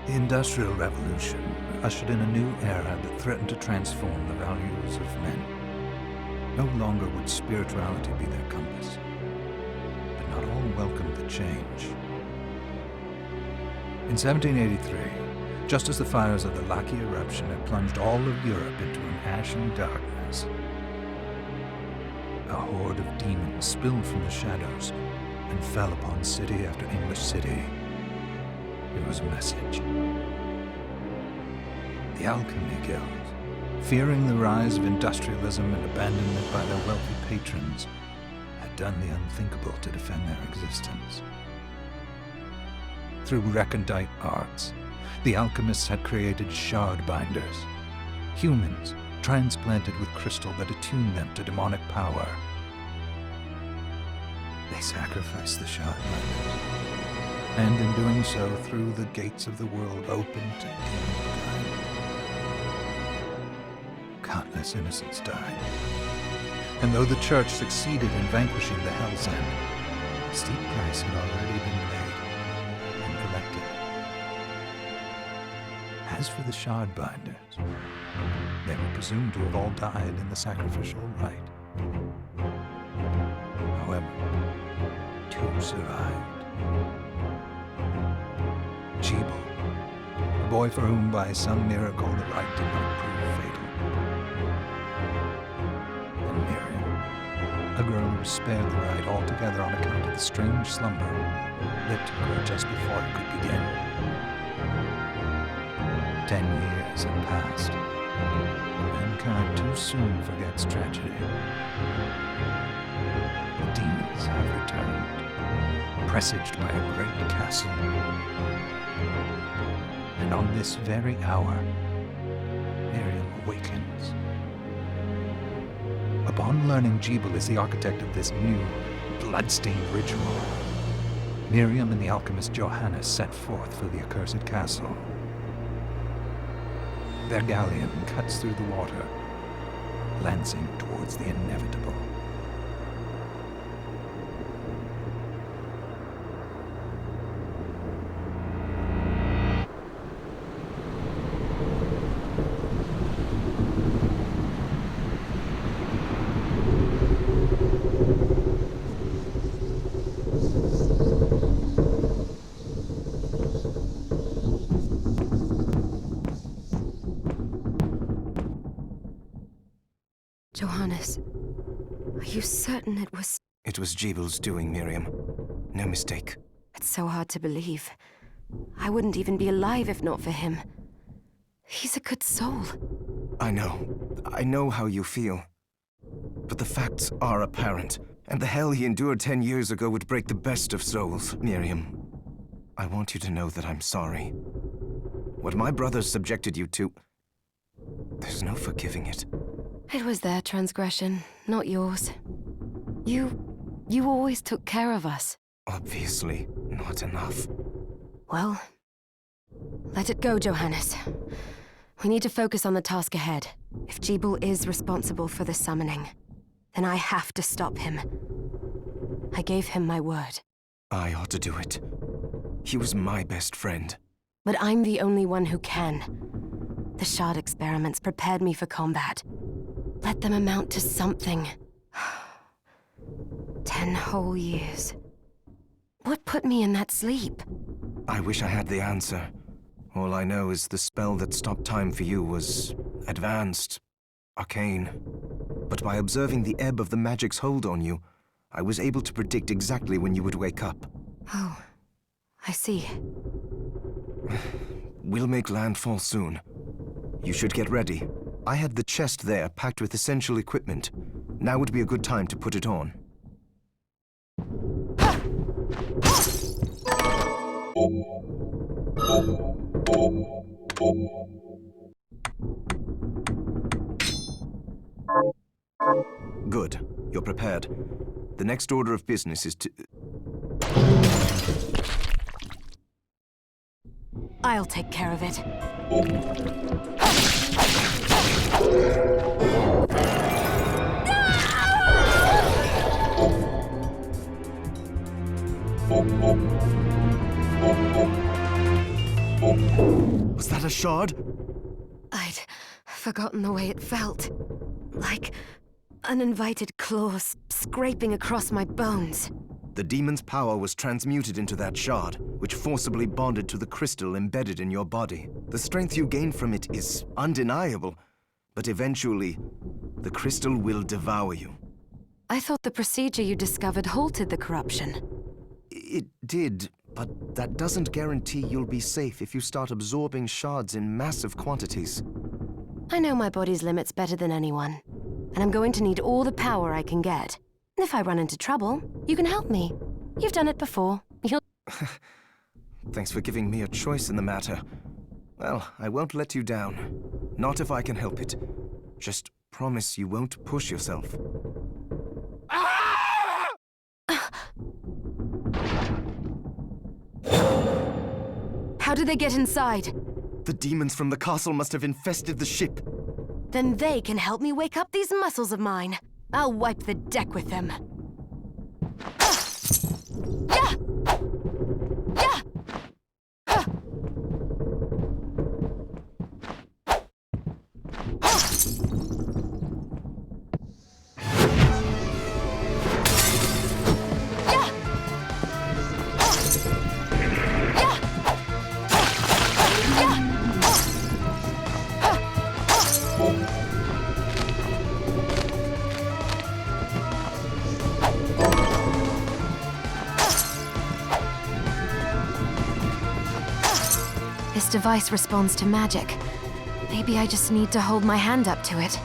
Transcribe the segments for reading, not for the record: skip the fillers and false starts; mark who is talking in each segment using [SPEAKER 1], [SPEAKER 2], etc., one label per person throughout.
[SPEAKER 1] The Industrial Revolution ushered in a new era that threatened to transform the values of men. No longer would spirituality be their compass, but not all welcomed the change. In 1783, just as the fires of the Laki eruption had plunged all of Europe into an ashen darkness, a horde of demons spilled from the shadows and fell upon city after English city. It was a message. The Alchemy Guild, fearing the rise of industrialism and abandonment by their wealthy patrons, had done the unthinkable to defend their existence. Through recondite arts, the alchemists had created shard binders, humans transplanted with crystal that attuned them to demonic power. They sacrificed the shard binders, and in doing so threw the gates of the world open to demon. Countless innocents died. And though the Church succeeded in vanquishing the Hell's End, a steep price had already been paid and collected. As for the shard binders, they were presumed to have all died in the sacrificial rite. However, two survived. Jebel, a boy for whom by some miracle the rite did not prove fatal. And Miriam, a girl who was spared the rite altogether on account of the strange slumber that took her just before it could begin. 10 years had passed, and mankind too soon forgets tragedy. The demons have returned, presaged by a great castle. And on this very hour, Miriam awakens. Upon learning Jebel is the architect of this new, bloodstained ritual, Miriam and the alchemist Johannes set forth for the accursed castle. Their galleon cuts through the water, lancing towards the inevitable.
[SPEAKER 2] Johannes, are you certain it was...
[SPEAKER 3] It was Jebel's doing, Miriam. No mistake.
[SPEAKER 2] It's so hard to believe. I wouldn't even be alive if not for him. He's a good soul.
[SPEAKER 3] I know how you feel. But the facts are apparent, and the hell he endured 10 years ago would break the best of souls. Miriam, I want you to know that I'm sorry. What my brothers subjected you to, there's no forgiving it.
[SPEAKER 2] It was their transgression, not yours. You always took care of us.
[SPEAKER 3] Obviously, not enough.
[SPEAKER 2] Well, let it go, Johannes. We need to focus on the task ahead. If Jebel is responsible for the summoning, then I have to stop him. I gave him my word.
[SPEAKER 3] I ought to do it. He was my best friend.
[SPEAKER 2] But I'm the only one who can. The shard experiments prepared me for combat. Let them amount to something. 10 whole years. What put me in that sleep?
[SPEAKER 3] I wish I had the answer. All I know is the spell that stopped time for you was advanced, arcane. But by observing the ebb of the magic's hold on you, I was able to predict exactly when you would wake up.
[SPEAKER 2] Oh, I see.
[SPEAKER 3] We'll make landfall soon. You should get ready. I had the chest there packed with essential equipment. Now would be a good time to put it on. Good. You're prepared. The next order of business is to...
[SPEAKER 2] I'll take care of it.
[SPEAKER 3] Was that a shard?
[SPEAKER 2] I'd forgotten the way it felt. Like uninvited claws scraping across my bones.
[SPEAKER 3] The demon's power was transmuted into that shard, which forcibly bonded to the crystal embedded in your body. The strength you gain from it is undeniable, but eventually, the crystal will devour you.
[SPEAKER 2] I thought the procedure you discovered halted the corruption.
[SPEAKER 3] It did, but that doesn't guarantee you'll be safe if you start absorbing shards in massive quantities.
[SPEAKER 2] I know my body's limits better than anyone, and I'm going to need all the power I can get. If I run into trouble, you can help me. You've done it before. You'll...
[SPEAKER 3] Thanks for giving me a choice in the matter. Well, I won't let you down. Not if I can help it. Just promise you won't push yourself.
[SPEAKER 2] How did they get inside?
[SPEAKER 3] The demons from the castle must have infested the ship.
[SPEAKER 2] Then they can help me wake up these muscles of mine. I'll wipe the deck with them. This device responds to magic. Maybe I just need to hold my hand up to it.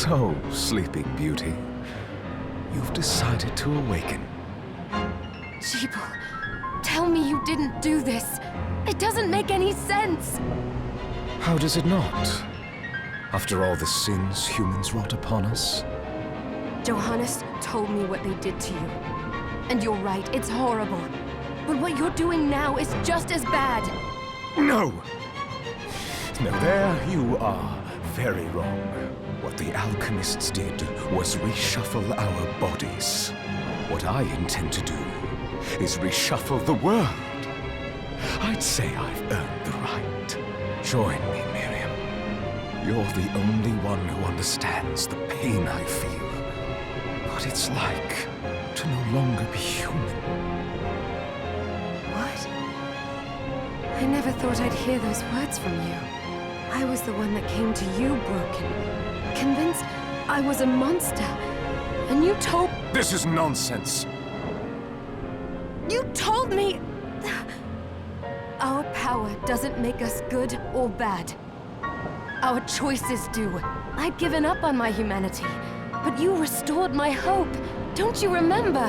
[SPEAKER 4] So, Sleeping Beauty, you've decided to awaken.
[SPEAKER 2] Jeeble, tell me you didn't do this. It doesn't make any sense.
[SPEAKER 4] How does it not? After all the sins humans wrought upon us?
[SPEAKER 2] Johannes told me what they did to you. And you're right, it's horrible. But what you're doing now is just as bad.
[SPEAKER 4] No! No, there you are very wrong. What the alchemists did was reshuffle our bodies. What I intend to do is reshuffle the world. I'd say I've earned the right. Join me, Miriam. You're the only one who understands the pain I feel. What it's like to no longer be human.
[SPEAKER 2] What? I never thought I'd hear those words from you. I was the one that came to you broken, convinced I was a monster. And you told...
[SPEAKER 4] This is nonsense!
[SPEAKER 2] You told me... Our power doesn't make us good or bad. Our choices do. I'd given up on my humanity, but you restored my hope. Don't you remember?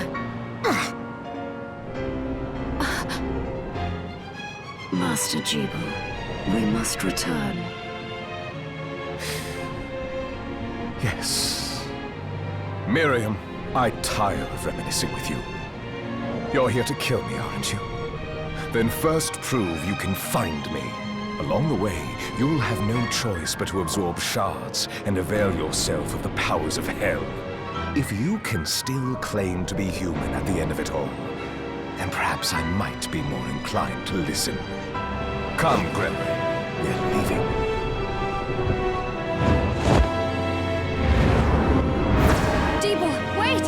[SPEAKER 5] Master Jeeble, we must return.
[SPEAKER 4] Yes. Miriam, I tire of reminiscing with you. You're here to kill me, aren't you? Then first prove you can find me. Along the way, you'll have no choice but to absorb shards and avail yourself of the powers of hell. If you can still claim to be human at the end of it all, then perhaps I might be more inclined to listen. Come, Gregory. We're leaving.
[SPEAKER 2] Jeeble, wait!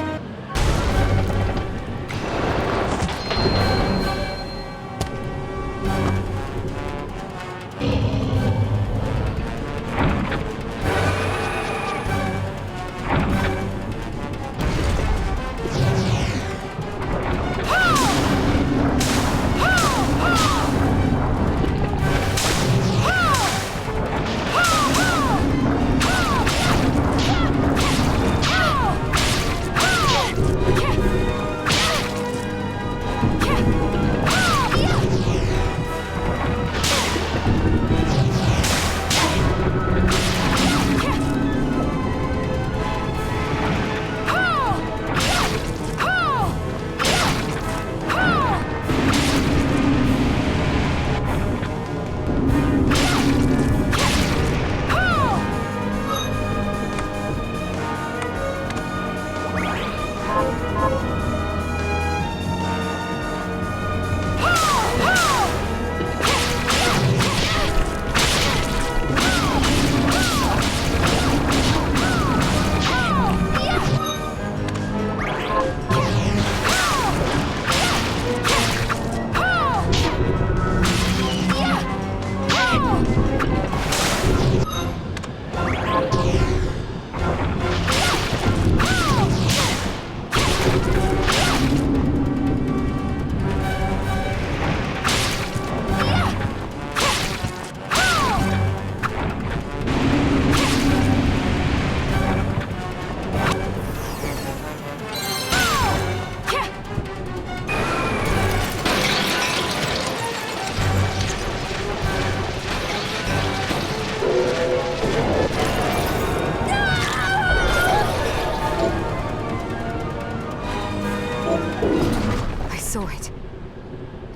[SPEAKER 2] Saw it.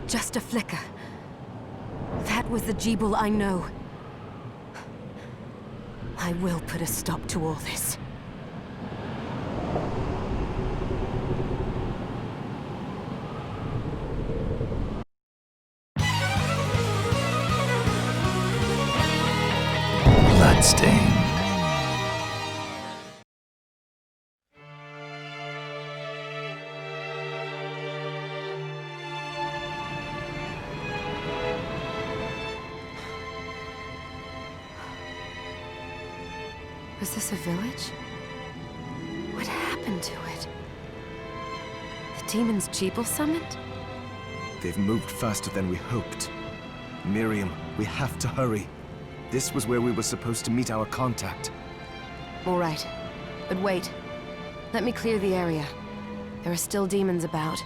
[SPEAKER 2] Just a flicker. That was the Jeeble I know. I will put a stop to all this.
[SPEAKER 1] Bloodstained.
[SPEAKER 2] Was this a village? What happened to it? The demons Jeeble summoned?
[SPEAKER 3] They've moved faster than we hoped. Miriam, we have to hurry. This was where we were supposed to meet our contact.
[SPEAKER 2] All right. But wait. Let me clear the area. There are still demons about.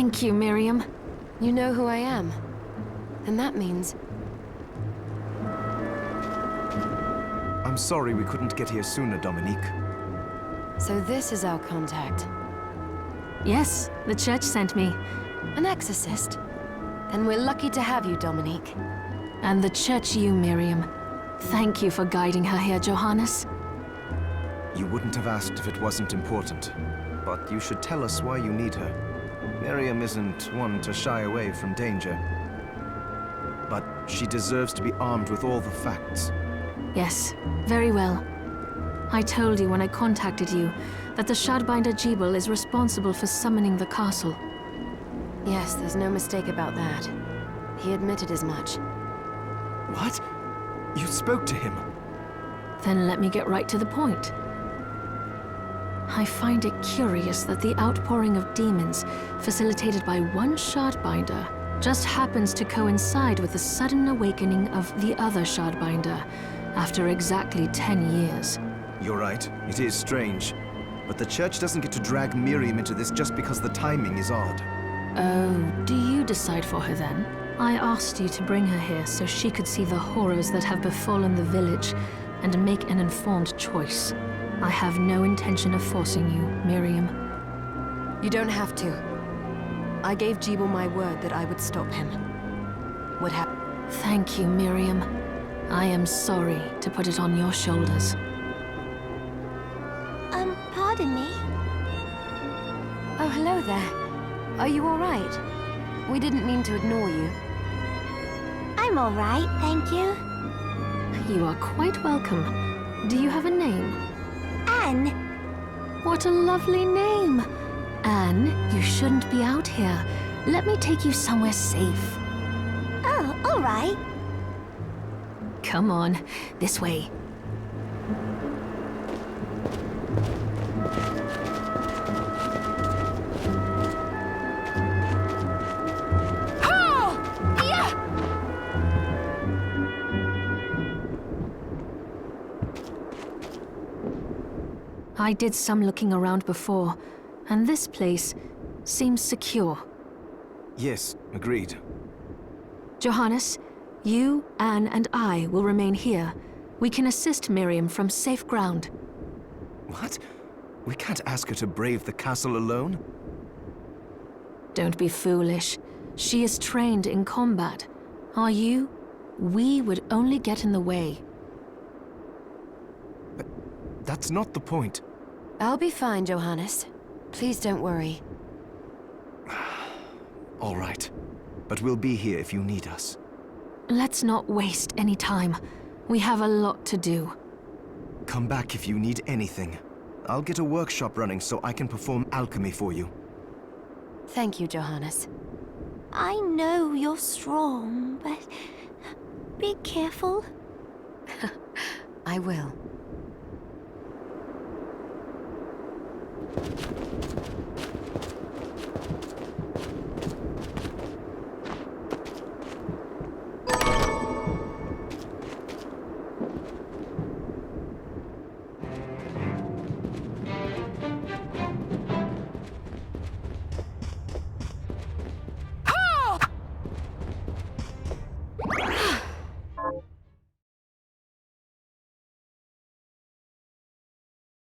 [SPEAKER 5] Thank you, Miriam.
[SPEAKER 2] You know who I am. And that means...
[SPEAKER 3] I'm sorry we couldn't get here sooner, Dominique.
[SPEAKER 2] So this is our contact.
[SPEAKER 5] Yes, the church sent me.
[SPEAKER 2] An exorcist. Then we're lucky to have you, Dominique.
[SPEAKER 5] And the church you, Miriam. Thank you for guiding her here, Johannes.
[SPEAKER 3] You wouldn't have asked if it wasn't important. But you should tell us why you need her. Miriam isn't one to shy away from danger. But she deserves to be armed with all the facts.
[SPEAKER 5] Yes, very well. I told you when I contacted you that the Shardbinder Jebel is responsible for summoning the castle.
[SPEAKER 2] Yes, there's no mistake about that. He admitted as much.
[SPEAKER 3] What? You spoke to him?
[SPEAKER 5] Then let me get right to the point. I find it curious that the outpouring of demons, facilitated by one Shardbinder, just happens to coincide with the sudden awakening of the other Shardbinder, after exactly 10 years.
[SPEAKER 3] You're right, it is strange. But the church doesn't get to drag Miriam into this just because the timing is odd.
[SPEAKER 5] Oh, do you decide for her then? I asked you to bring her here so she could see the horrors that have befallen the village and make an informed choice. I have no intention of forcing you, Miriam.
[SPEAKER 2] You don't have to. I gave Jebel my word that I would stop him. What happened?
[SPEAKER 5] Thank you, Miriam. I am sorry to put it on your shoulders.
[SPEAKER 2] Pardon me? Oh, hello there. Are you all right? We didn't mean to ignore you.
[SPEAKER 6] I'm all right, thank you.
[SPEAKER 5] You are quite welcome. Do you have a name?
[SPEAKER 6] Anne.
[SPEAKER 5] What a lovely name! Anne, you shouldn't be out here. Let me take you somewhere safe.
[SPEAKER 6] Oh, all right.
[SPEAKER 5] Come on, this way. I did some looking around before, and this place seems secure.
[SPEAKER 3] Yes, agreed.
[SPEAKER 5] Johannes, you, Anne, and I will remain here. We can assist Miriam from safe ground.
[SPEAKER 3] What? We can't ask her to brave the castle alone?
[SPEAKER 5] Don't be foolish. She is trained in combat. Are you? We would only get in the way.
[SPEAKER 3] That's not the point.
[SPEAKER 2] I'll be fine, Johannes. Please don't worry.
[SPEAKER 3] All right. But we'll be here if you need us.
[SPEAKER 5] Let's not waste any time. We have a lot to do.
[SPEAKER 3] Come back if you need anything. I'll get a workshop running so I can perform alchemy for you.
[SPEAKER 2] Thank you, Johannes.
[SPEAKER 6] I know you're strong, but Be careful.
[SPEAKER 2] I will.